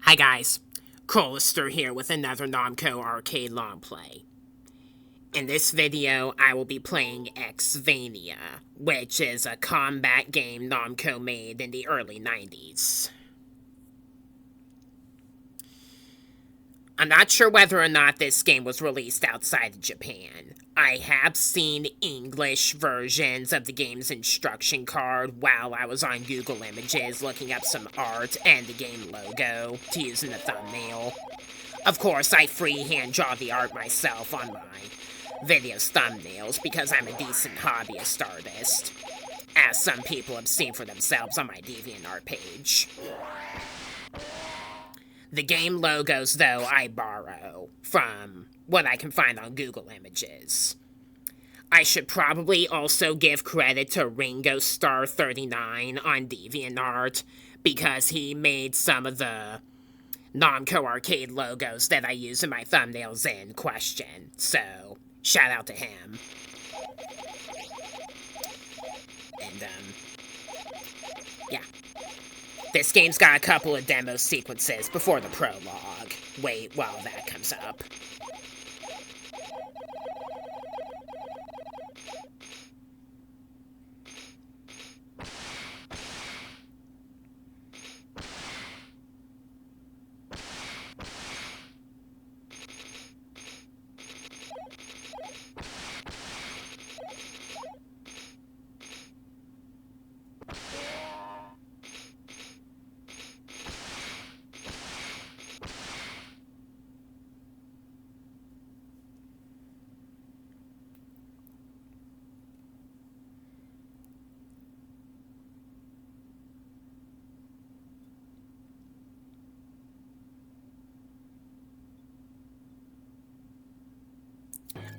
Hi guys, Colister here with another Namco arcade long play. In this video, I will be playing Exvania, which is a combat game Namco made in the early 90s. I'm not sure whether or not this game was released outside of Japan. I have seen English versions of the game's instruction card while I was on Google Images looking up some art and the game logo to use in the thumbnail. Of course, I freehand draw the art myself on my video's thumbnails because I'm a decent hobbyist artist, as some people have seen for themselves on my DeviantArt page. The game logos, though, I borrow from what I can find on Google Images. I should probably also give credit to RingoStar39 on DeviantArt, because he made some of the Namco arcade logos that I use in my thumbnails in question. So, shout out to him. And, yeah. This game's got a couple of demo sequences before the prologue. Wait while that comes up.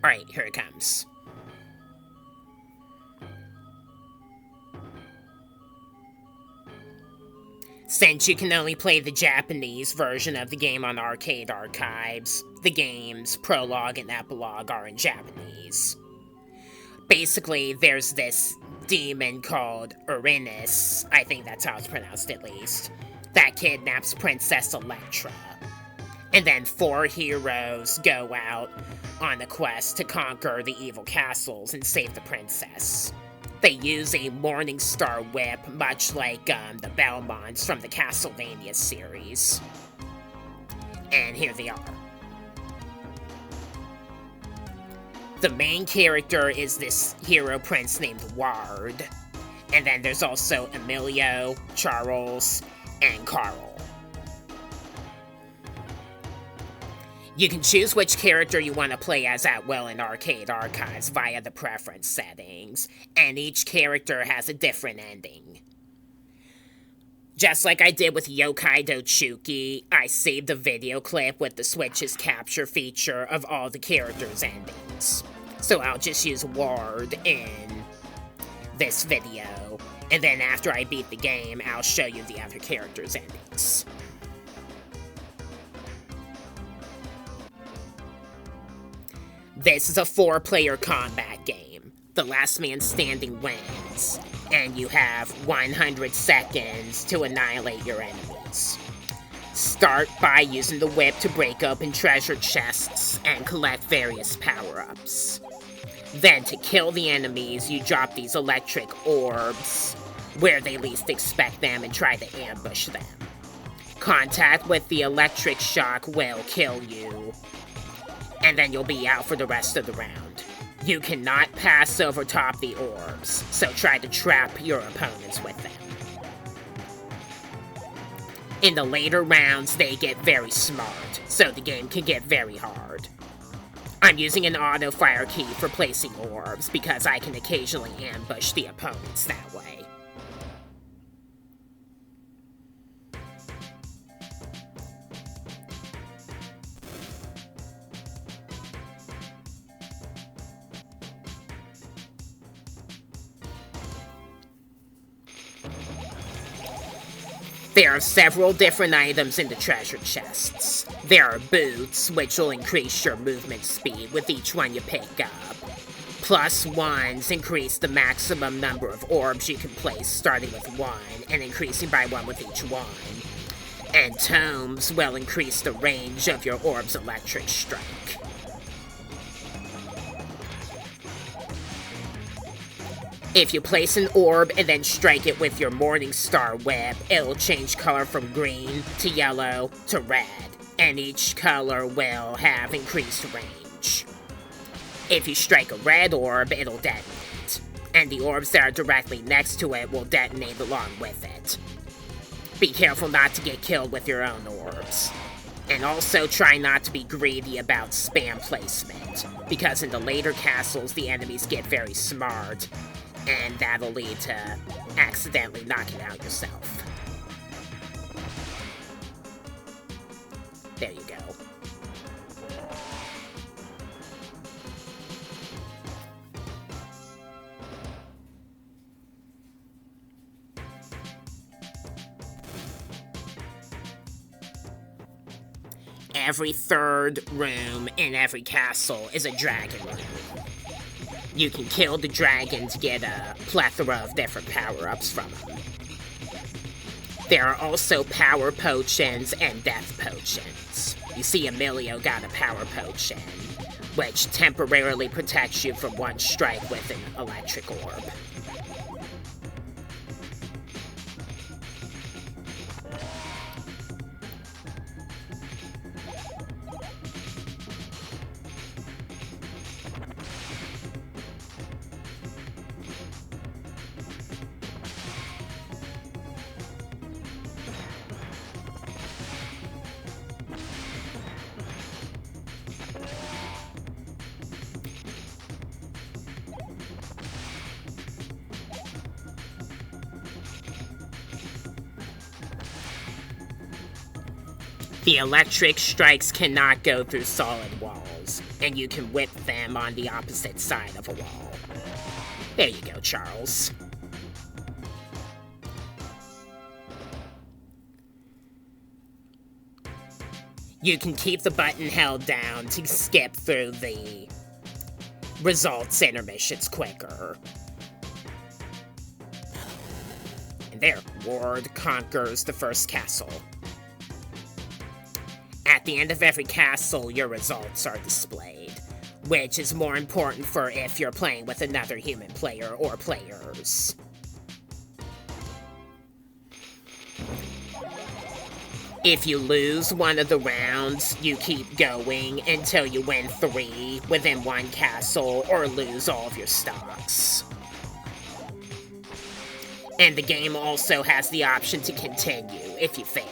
Alright, here it comes. Since you can only play the Japanese version of the game on Arcade Archives, the game's prologue and epilogue are in Japanese. Basically, there's this demon called Erinyes, I think that's how it's pronounced at least, that kidnaps Princess Electra. And then 4 heroes go out on a quest to conquer the evil castles and save the princess. They use a Morning Star whip, much like the Belmonts from the Castlevania series. And here they are. The main character is this hero prince named Ward. And then there's also Emilio, Charles, and Carl. You can choose which character you want to play as at will in Arcade Archives via the preference settings, and each character has a different ending. Just like I did with Yokai Dochuki, I saved a video clip with the Switch's capture feature of all the characters' endings. So I'll just use Ward in this video, and then after I beat the game, I'll show you the other characters' endings. This is a 4-player combat game. The last man standing wins, and you have 100 seconds to annihilate your enemies. Start by using the whip to break open treasure chests and collect various power-ups. Then, to kill the enemies, you drop these electro-orbs where they least expect them and try to ambush them. Contact with the electric shock will kill you, and then you'll be out for the rest of the round. You cannot pass over top the orbs, so try to trap your opponents with them. In the later rounds, they get very smart, so the game can get very hard. I'm using an auto-fire key for placing orbs, because I can occasionally ambush the opponents that way. There are several different items in the treasure chests. There are boots, which will increase your movement speed with each one you pick up. +1s increase the maximum number of orbs you can place, starting with 1, and increasing by 1 with each one. And tomes will increase the range of your orb's electric strike. If you place an orb and then strike it with your Morning Star Whip, it'll change color from green to yellow to red, and each color will have increased range. If you strike a red orb, it'll detonate, and the orbs that are directly next to it will detonate along with it. Be careful not to get killed with your own orbs. And also try not to be greedy about spam placement, because in the later castles the enemies get very smart, and that'll lead to accidentally knocking out yourself. There you go. Every third room in every castle is a dragon room. You can kill the dragon to get a plethora of different power-ups from him. There are also power potions and death potions. You see Emilio got a power potion, which temporarily protects you from one strike with an electric orb. The electric strikes cannot go through solid walls, and you can whip them on the opposite side of a wall. There you go, Charles. You can keep the button held down to skip through the results intermissions quicker. And there, Ward conquers the first castle. At the end of every castle, your results are displayed, which is more important for if you're playing with another human player or players. If you lose one of the rounds, you keep going until you win 3 within one castle or lose all of your stocks. And the game also has the option to continue if you fail.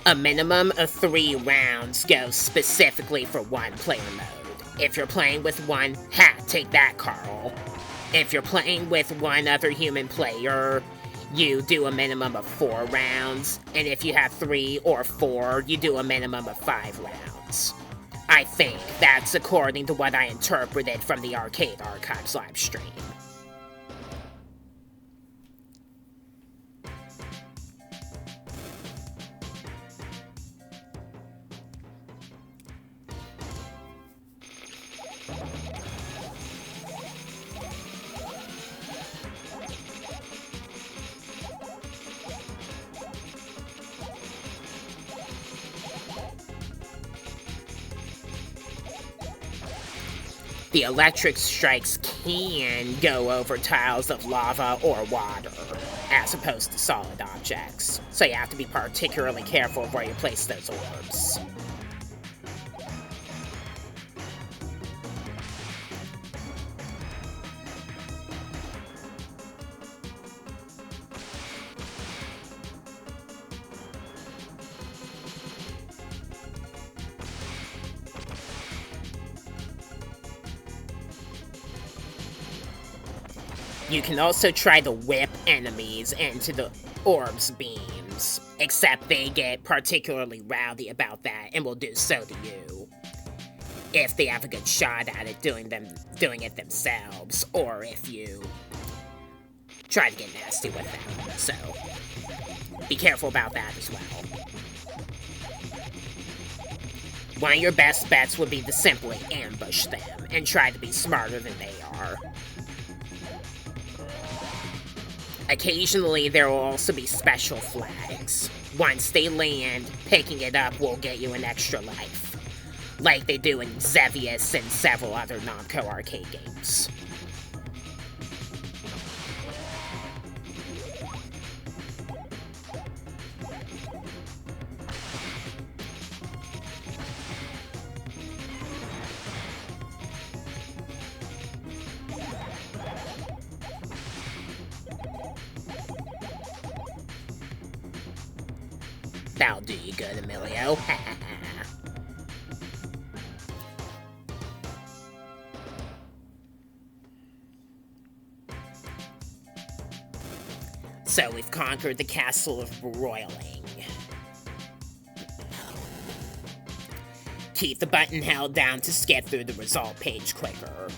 A minimum of 3 rounds goes specifically for one player mode. If you're playing with one, take that, Carl. If you're playing with one other human player, you do a minimum of 4 rounds, and if you have 3 or 4, you do a minimum of 5 rounds. I think that's according to what I interpreted from the Arcade Archives livestream. The electric strikes can go over tiles of lava or water, as opposed to solid objects, so you have to be particularly careful of where you place those orbs. You can also try to whip enemies into the orb's beams, except they get particularly rowdy about that and will do so to you if they have a good shot at it doing it themselves, or if you try to get nasty with them, so be careful about that as well. One of your best bets would be to simply ambush them and try to be smarter than they are. Occasionally, there will also be special flags. Once they land, picking it up will get you an extra life, like they do in Exvania and several other Namco arcade games. That'll do you good, Emilio. So we've conquered the castle of Broiling. Keep the button held down to skip through the result page quicker.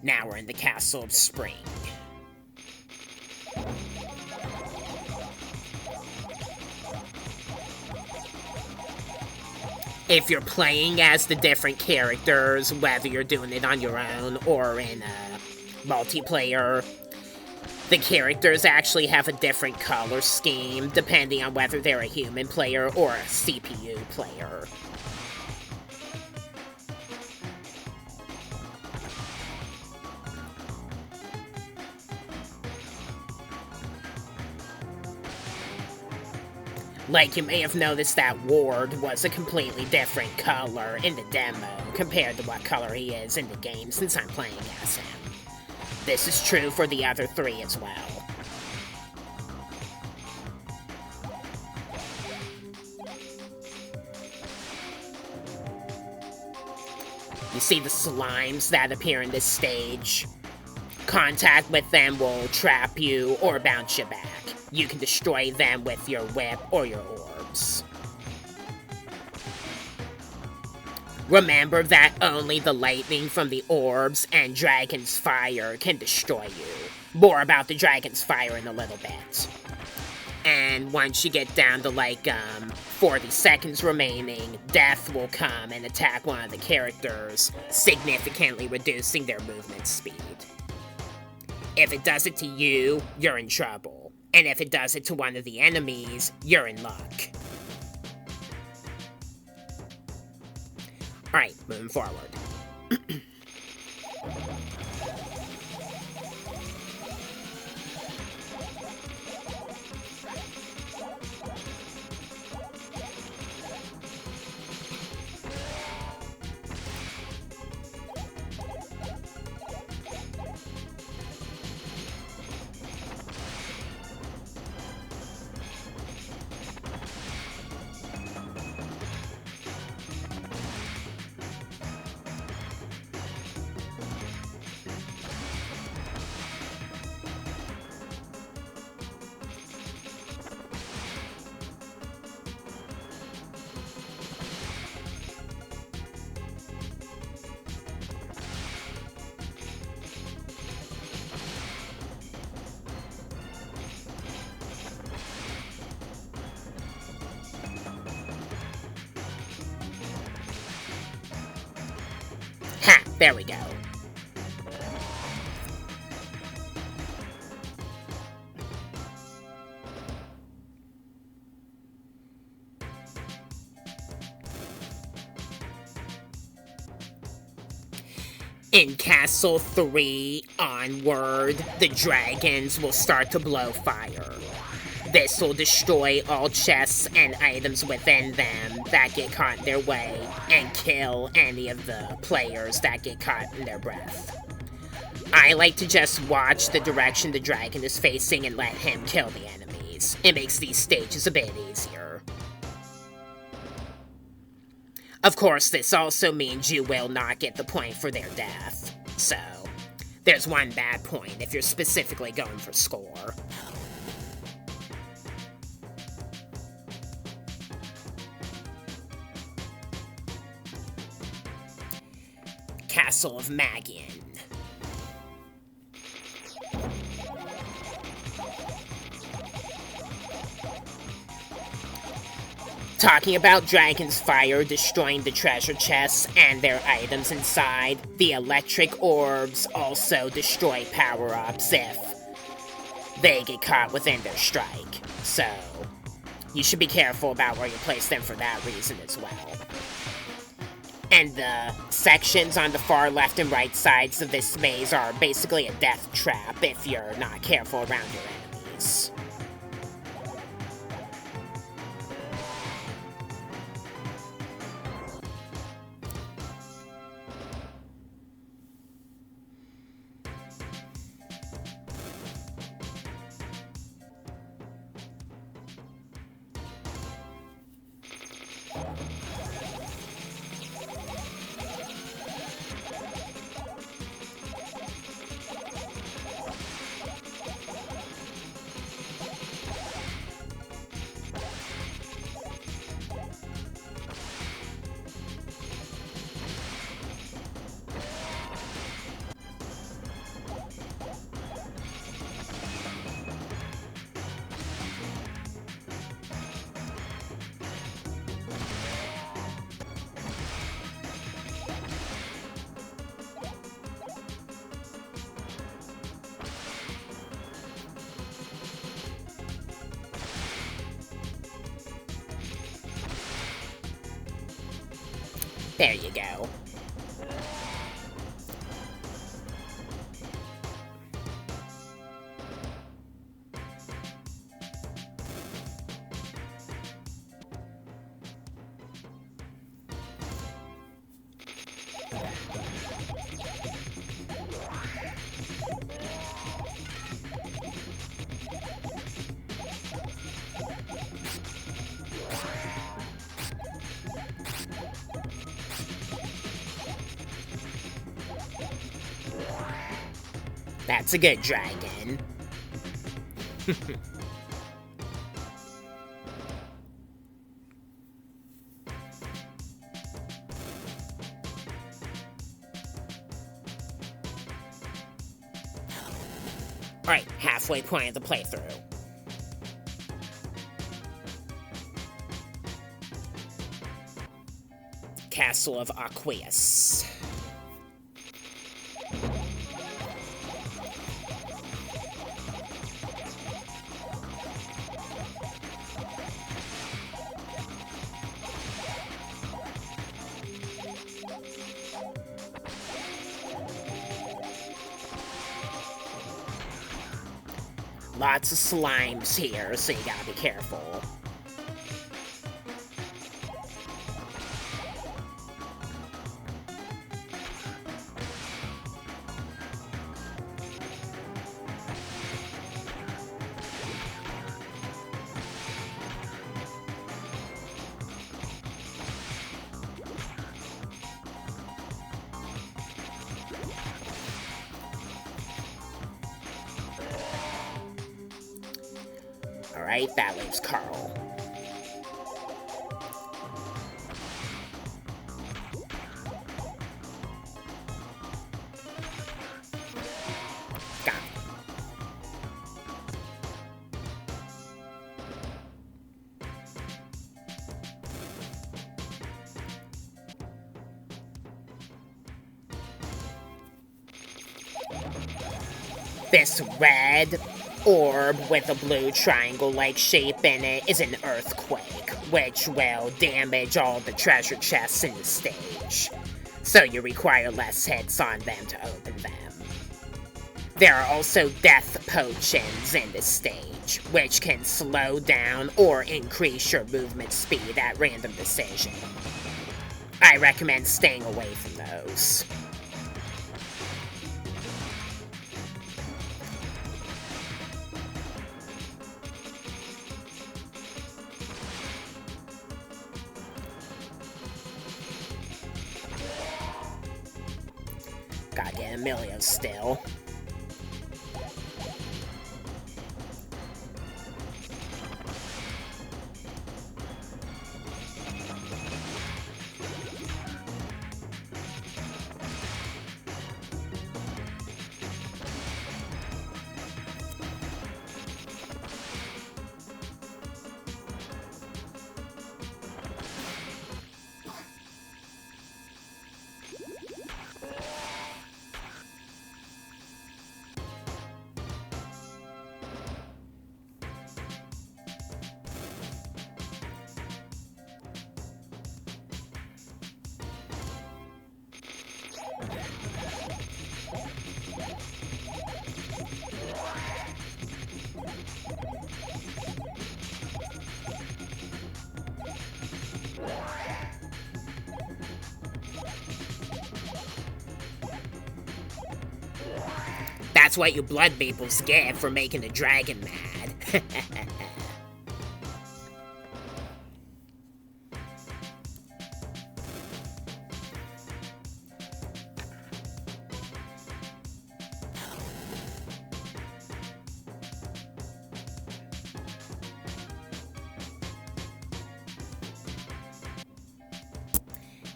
Now we're in the castle of Spring. If you're playing as the different characters, whether you're doing it on your own or in a multiplayer, the characters actually have a different color scheme depending on whether they're a human player or a CPU player. Like, you may have noticed that Ward was a completely different color in the demo compared to what color he is in the game since I'm playing as him. This is true for the other three as well. You see the slimes that appear in this stage? Contact with them will trap you or bounce you back. You can destroy them with your whip or your orbs. Remember that only the lightning from the orbs and dragon's fire can destroy you. More about the dragon's fire in a little bit. And once you get down to like 40 seconds remaining, death will come and attack one of the characters, significantly reducing their movement speed. If it does it to you, you're in trouble. And if it does it to one of the enemies, you're in luck. Alright, moving forward. Ha! There we go. In Castle 3 onward, the dragons will start to blow fire. This will destroy all chests and items within them that get caught in their way, and kill any of the players that get caught in their breath. I like to just watch the direction the dragon is facing and let him kill the enemies. It makes these stages a bit easier. Of course, this also means you will not get the point for their death. So, there's one bad point if you're specifically going for score. Castle of Magian. Talking about Dragon's Fire destroying the treasure chests and their items inside, the electro-orbs also destroy power-ups if they get caught within their strike. So, you should be careful about where you place them for that reason as well. And the sections on the far left and right sides of this maze are basically a death trap if you're not careful around your enemies. There you go. That's a good dragon. Alright, halfway point of the playthrough. Castle of Aqueous. Lots of slimes here, so you gotta be careful. Alright, that leaves Carl. Got it. This red orb with a blue triangle-like shape in it is an earthquake, which will damage all the treasure chests in the stage, so you require less hits on them to open them. There are also death potions in this stage, which can slow down or increase your movement speed at random decision. I recommend staying away from those. Gotta get Emilio still. That's what you blood beeples get for making the dragon mad.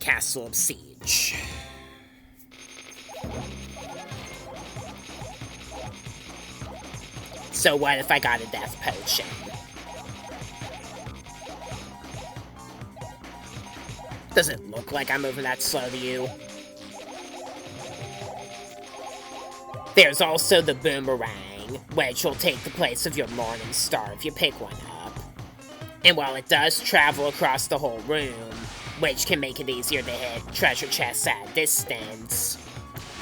Castle of Siege. So what if I got a death potion? Does it look like I'm moving that slow to you? There's also the boomerang, which will take the place of your morning star if you pick one up. And while it does travel across the whole room, which can make it easier to hit treasure chests at a distance,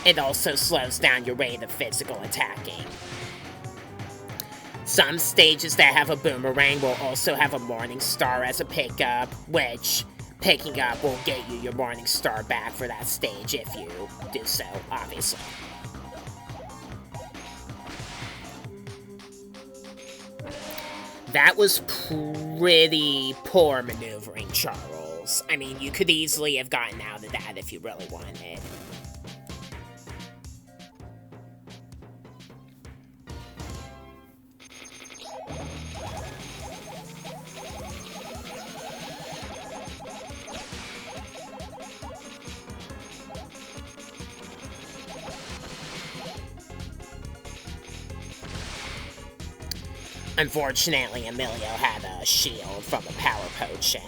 it also slows down your rate of physical attacking. Some stages that have a boomerang will also have a morning star as a pickup, which picking up will get you your morning star back for that stage if you do so, obviously. That was pretty poor maneuvering, Charles. I mean, you could easily have gotten out of that if you really wanted. Unfortunately, Emilio had a shield from a power potion.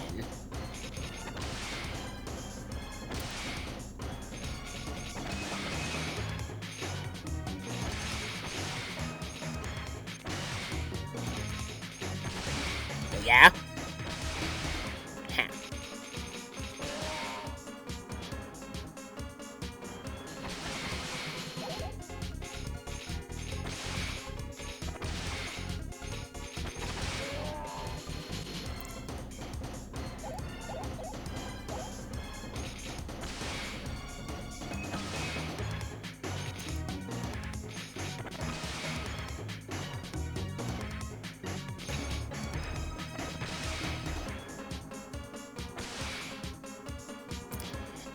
Yeah? Huh.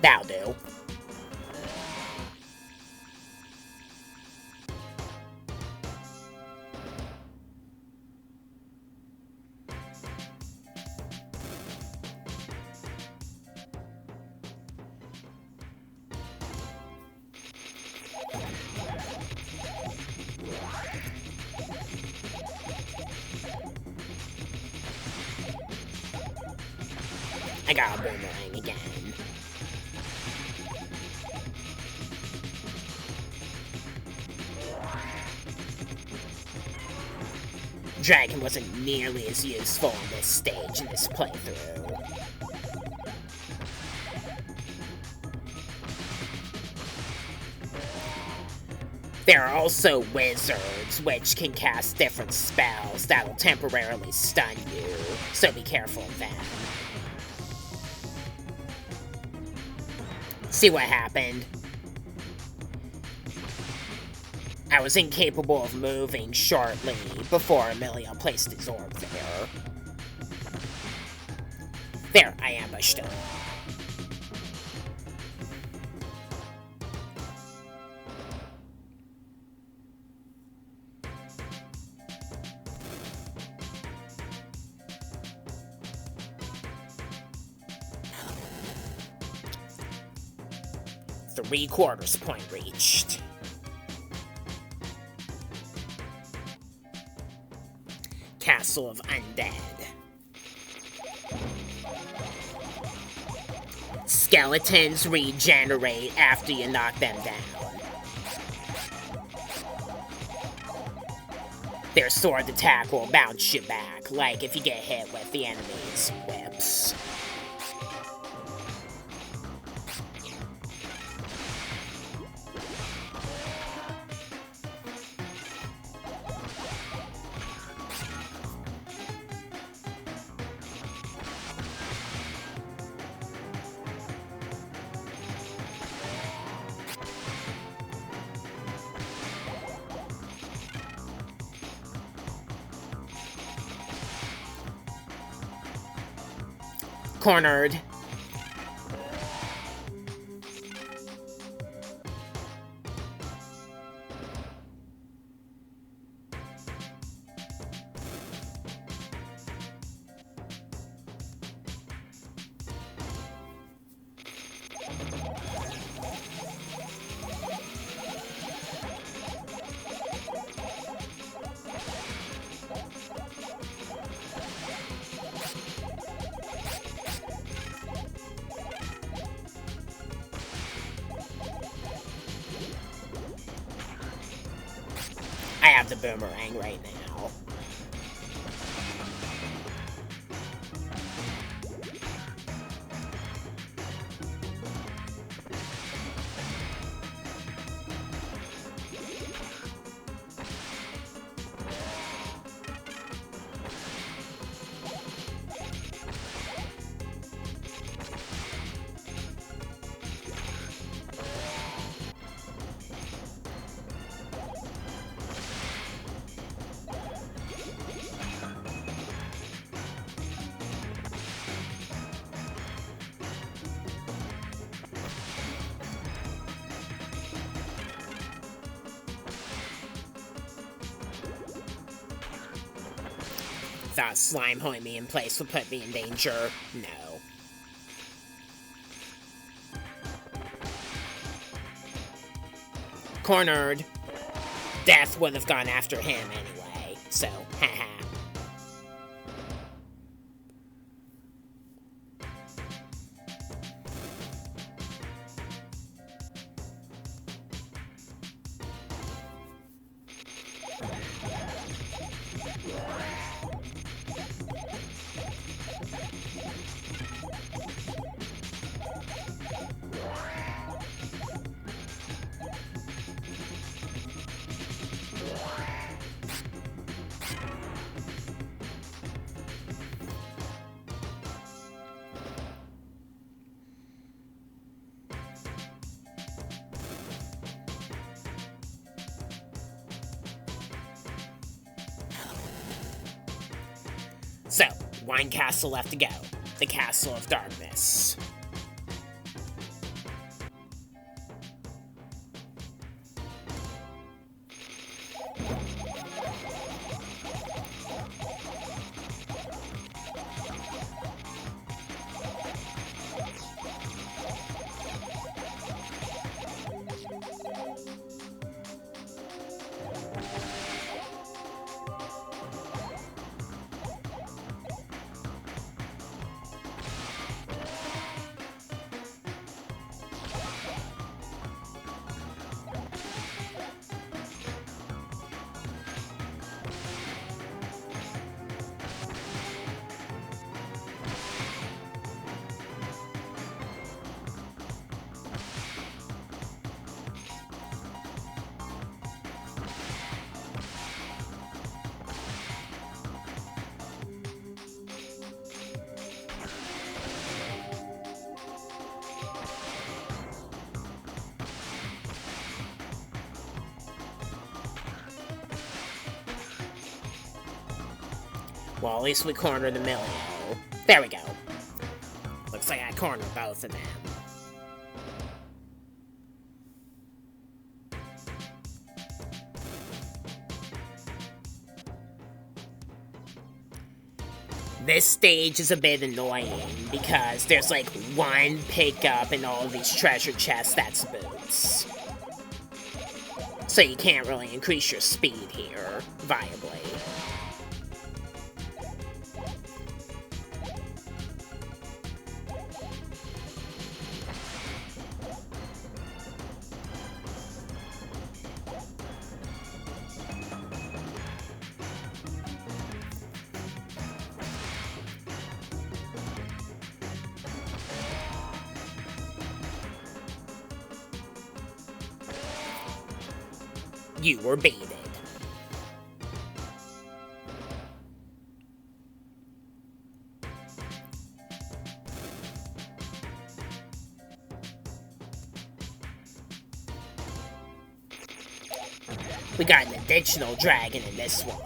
That'll do. I got a boomerang again. Dragon wasn't nearly as useful on this stage in this playthrough. There are also wizards, which can cast different spells that'll temporarily stun you, so be careful of them. See what happened? I was incapable of moving shortly before Emilio placed his orb there. There, I ambushed him. Three-quarters point reached. Castle of Undead. Skeletons regenerate after you knock them down. Their sword attack will bounce you back, like if you get hit with the enemy's whips. Cornered. I have the boomerang right now. Thought slime holding me in place would put me in danger. No. Cornered. Death would have gone after him anyway, so haha. So, one castle left to go. The Castle of Darkness. Well, at least we cornered the Emilio. There we go. Looks like I cornered both of them. This stage is a bit annoying because there's like one pickup in all of these treasure chests that's boots. So you can't really increase your speed here viably. You were baited. We got an additional dragon in this one.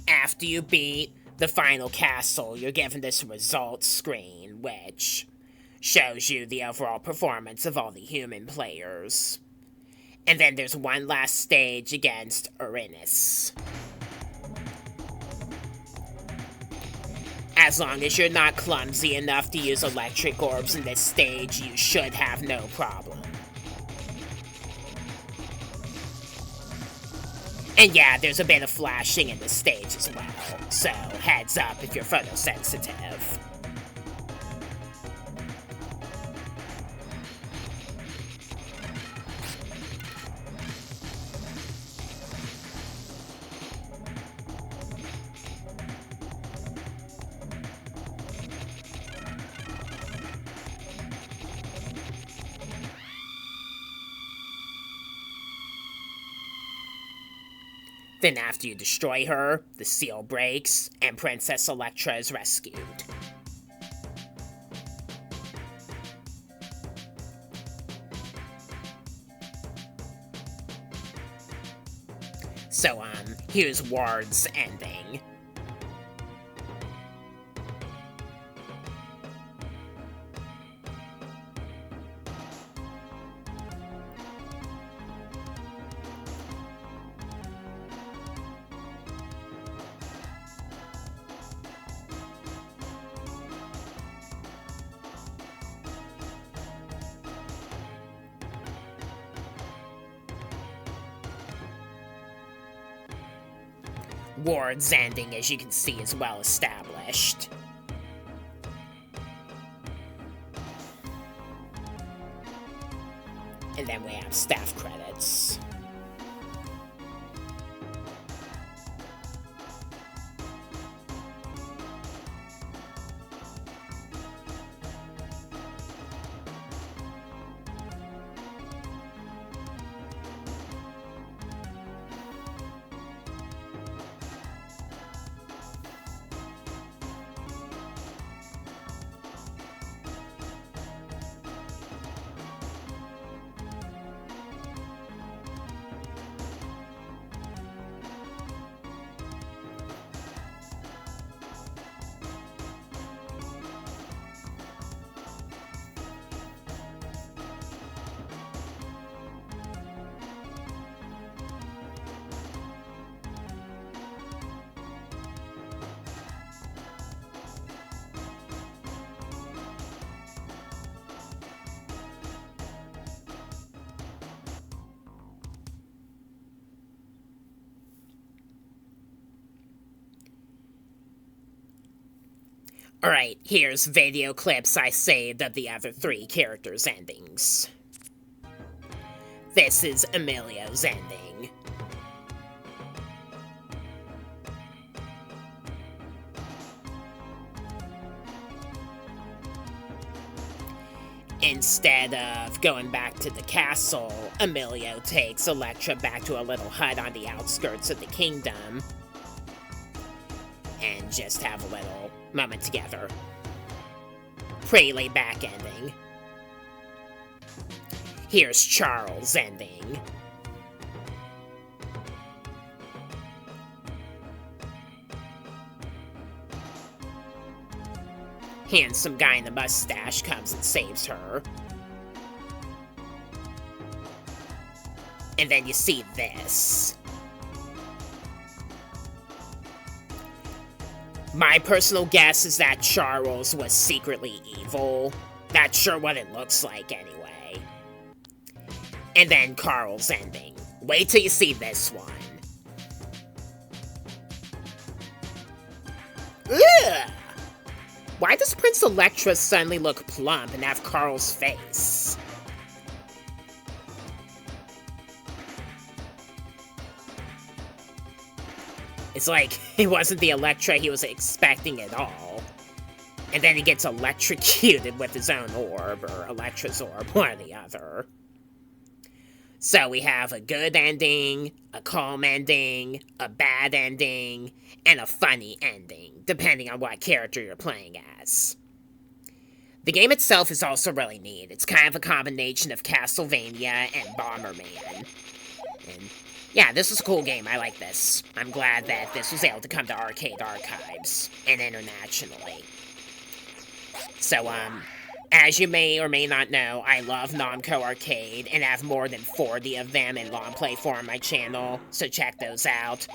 After you beat the final castle, you're given this results screen, which shows you the overall performance of all the human players. And then there's one last stage against Erinyes. As long as you're not clumsy enough to use electric orbs in this stage, you should have no problem. And yeah, there's a bit of flashing in the stage as well, so heads up if you're photosensitive. Then after you destroy her, the seal breaks, and Princess Electra is rescued. So, here's Ward's ending. Ward's ending, as you can see, is well established. And then we have staff credits. Alright, here's video clips I saved of the other 3 characters' endings. This is Emilio's ending. Instead of going back to the castle, Emilio takes Electra back to a little hut on the outskirts of the kingdom and just have a little moment together. Pretty laid back ending. Here's Charles' ending. Handsome guy in the mustache comes and saves her. And then you see this. My personal guess is that Charles was secretly evil. That's sure what it looks like anyway. And then Carl's ending. Wait till you see this one. Ugh! Why does Princess Electra suddenly look plump and have Carl's face? It's like, it wasn't the Electra he was expecting at all. And then he gets electrocuted with his own orb, or Electra's orb, one or the other. So we have a good ending, a calm ending, a bad ending, and a funny ending, depending on what character you're playing as. The game itself is also really neat. It's kind of a combination of Castlevania and Bomberman. And yeah, this was a cool game. I like this. I'm glad that this was able to come to arcade archives and internationally. So, as you may or may not know, I love Namco Arcade and have more than 40 of them in long play form on my channel, so check those out.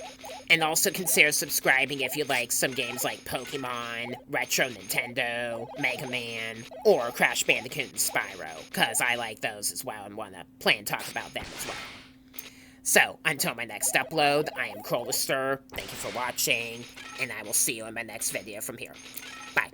And also consider subscribing if you like some games like Pokemon, Retro Nintendo, Mega Man, or Crash Bandicoot and Spyro, because I like those as well and want to play and talk about them as well. So, until my next upload, I am Crolister, thank you for watching, and I will see you in my next video from here. Bye.